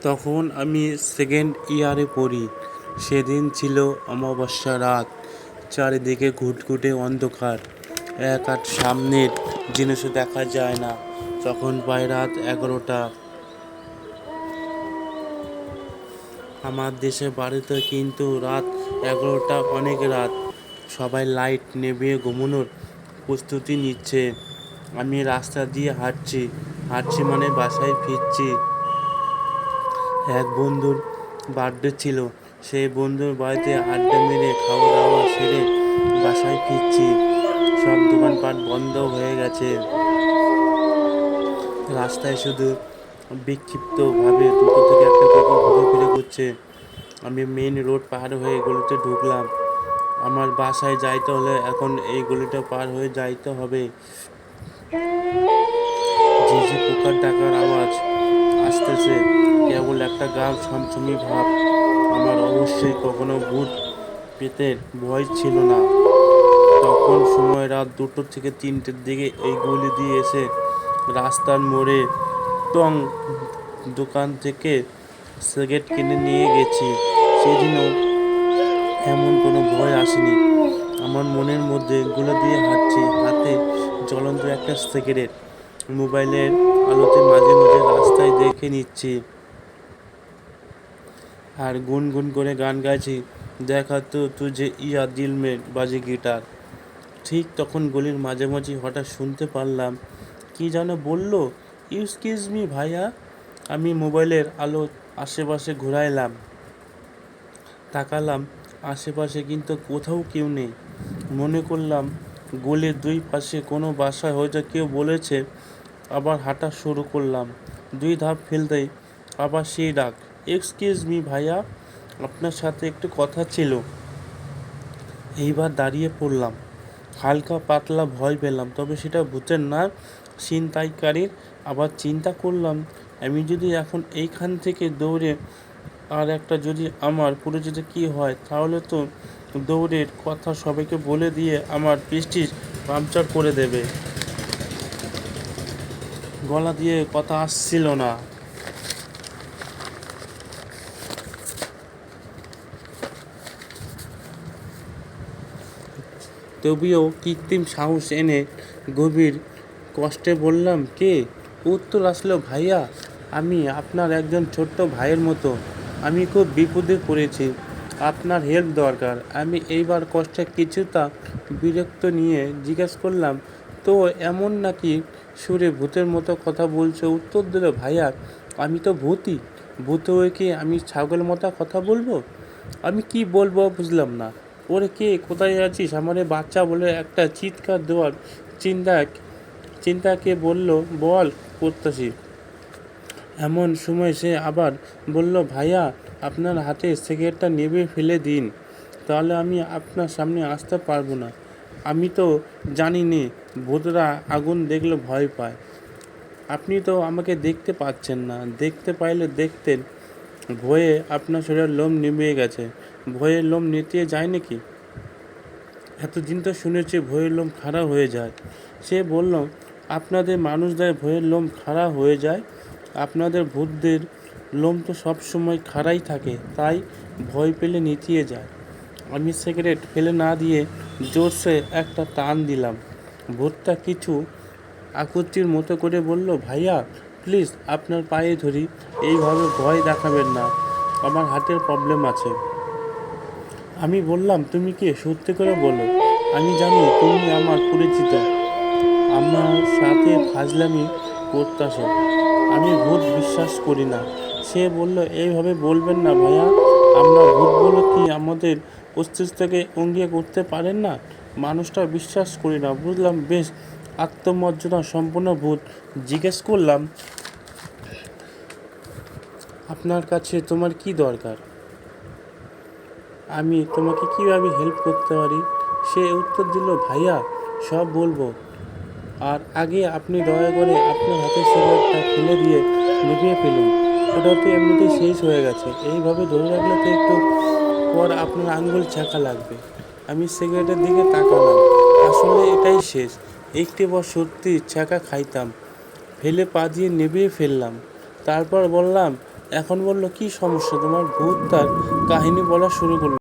তখন আমি সেকেন্ড ইয়ারে পড়ি। সেদিন ছিল অমাবস্যা রাত। চারিদিকে ঘুটঘুটে অন্ধকার। এক হাত সামনের জিনিসও দেখা যায় না। তখন প্রায় রাত 11টা। আমার দেশে বাড়িতে কিন্তু রাত 11টা অনেক রাত। সবাই লাইট নেভিয়ে ঘুমানোর প্রস্তুতি নিচ্ছে। আমি রাস্তা দিয়ে হাঁটছি মানে বাসায় ফিরছি। এক বন্ধুর বার্থডে ছিল। সেই বন্ধুর বাড়িতে আড্ডা মেরে খাওয়া দাওয়া সেরে বাসায় ফিরছি। সব দোকানপাট বন্ধ হয়ে গেছে। রাস্তায় শুধু বিক্ষিপ্তভাবে দুটো থেকে একটা কুকুর ঘুরেফিরে করছে। আমি মেইন রোড পার হয়ে গলিতে ঢুকলাম। আমার বাসায় যাইতে হলে এখন এই গলিটা পার হয়ে যাইতে হবে। ঝিঝি পোকার ডাকার আওয়াজ আসতেছে। কেবল একটা গা ছমছমি ভাব। আমার অবশ্যই কখনো ভূত পেতের ভয় ছিল না। তখন সময় রাত 2টো থেকে 3টের দিকে এই গলি দিয়ে এসে রাস্তার মোড়ে টং দোকান থেকে সিগারেট কিনে নিয়ে গেছি। সেদিনও এমন কোনো ভয় আসেনি। আমার মনের মধ্যে গুলো দিয়ে হাঁটছি, হাতে জ্বলন্ত একটা সিগারেট। মোবাইলের আলোতে মাঝে মাঝে রাস্তায় দেখে নিচ্ছি আর গুনগুন করে গান গাইছি। দেখা তো তুঝে ইয়া দিল মে বাজে গিটার। ঠিক তখন গলির মাঝামাঝি হঠাৎ শুনতে পারলাম কি যেন বলল, এক্সকিউজ মি ভাইয়া। আমি মোবাইলের আলো আশেপাশে ঘুরাইলাম, তাকালাম আশেপাশে কিন্তু কোথাও কেউ নেই। মনে করলাম গলির দুই পাশে কোনো বাসায় হয়তো কেউ বলেছে। আবার হাঁটা শুরু করলাম। 2 ধাপ ফেলতেই আবার সেই ডাক, এক্সকিউজ মি ভাইয়া, আপনার সাথে একটু কথা ছিল। এইবার দাঁড়িয়ে পড়লাম। হালকা পাতলা ভয় পেলাম, তবে সেটা ভূতের না, ছিনতাইকারীর। আবার চিন্তা করলাম আমি যদি এখন এইখান থেকে দৌড়ে আর একটা যদি আমার পরিচিত কি হয়, তাহলে তো দৌড়ের কথা সবাইকে বলে দিয়ে আমার প্রেস্টিজ পাংচার করে দেবে। গলা দিয়ে কথা আসছিল না। তবুও কৃত্রিম সাহস এনে গভীর কষ্টে বললাম, কে? উত্তর আসলো, ভাইয়া, আমি আপনার একজন ছোট্ট ভাইয়ের মতো। আমি খুব বিপদে পড়েছি, আপনার হেল্প দরকার। আমি এইবার কষ্টে কিছুটা বিরক্ত নিয়ে জিজ্ঞেস করলাম, তো এমন নাকি সুরে ভূতের মতো কথা বলছো? উত্তর দিল, ভাইয়া, আমি তো ভূতই। ভূত হয়ে কি আমি ছাগল মতো কথা বলবো? আমি কি বলবো বুঝলাম না। ওরে কে, কোথায় আছিস? আমারে বাচ্চা বলে একটা চিৎকার দেওয়ার চিন্তাকে বলল, বল করতেছি। এমন সময় সে আবার বলল, ভাইয়া, আপনার হাতে সিগারেটটা নেভে ফেলে দিন, তাহলে আমি আপনার সামনে আসতে পারবো না। আমি তো জানি নে ভূতরা আগুন দেখলে ভয় পায়। আপনি তো আমাকে দেখতে পাচ্ছেন না, দেখতে পাইলে দেখতেন। ভয়ে আপনার শরীরের লোম নিভিয়ে গেছে। ভয়ের লোম নেতিয়ে যায় নাকি? এতদিন তো শুনেছি ভয়ের লোম খাড়া হয়ে যায়। সে বলল, আপনাদের মানুষদের ভয়ের লোম খাড়া হয়ে যায়, আপনাদের ভূতদের লোম তো সবসময় খাড়াই থাকে, তাই ভয় পেলে নেতিয়ে যায়। আমি সিগারেট ফেলে না দিয়ে জোরসে একটা টান দিলাম। ভূতটা কিছু আকুতির মতো করে বলল, ভাইয়া প্লিজ, আপনার পায়ে ধরি, এইভাবে ভয় দেখাবেন না, আমার হার্টের প্রবলেম আছে। আমি বললাম, তুমি কে? সত্যি করে বলো। আমি জানি তুমি আমার পরিচিত, আমার সাথে ফাজলামি করতেছো। আমি ভূত বিশ্বাস করি না। সে বলল, এইভাবে বলবেন না ভাইয়া, আমরা ভূত বলে কি আমাদের অস্তিত্বকে অঙ্গীকার করতে পারেন না? মানুষটা বিশ্বাস করি না। বুঝলাম, বেশ, আত্মমর্যাদা সম্পূর্ণ ভূত। জিজ্ঞেস করলাম, আপনার কাছে তোমার কি দরকার? আমি তোমাকে কীভাবে হেল্প করতে পারি? সে উত্তর দিল, ভাইয়া, সব বলবো। আর আগে আপনি দয়া করে আপনার হাতের সিগারেটটা ফেলে দিয়ে নিভিয়ে ফেলুন। ওটা তো এমনিতেই শেষ হয়ে গেছে। এইভাবে ধরে রাখলে তো একটু পর আপনার আঙ্গুল ছ্যাঁকা লাগবে। আমি সিগারেটের দিকে তাকালাম। আসলে এটাই শেষ। একটি বার সত্যি ছ্যাঁকা খাইতাম। ফেলে পা দিয়ে নিভিয়ে ফেললাম। তারপর বললাম, এখন বলল, কি সমস্যা তোমার? ভূত তার কাহিনী বলা শুরু করলো।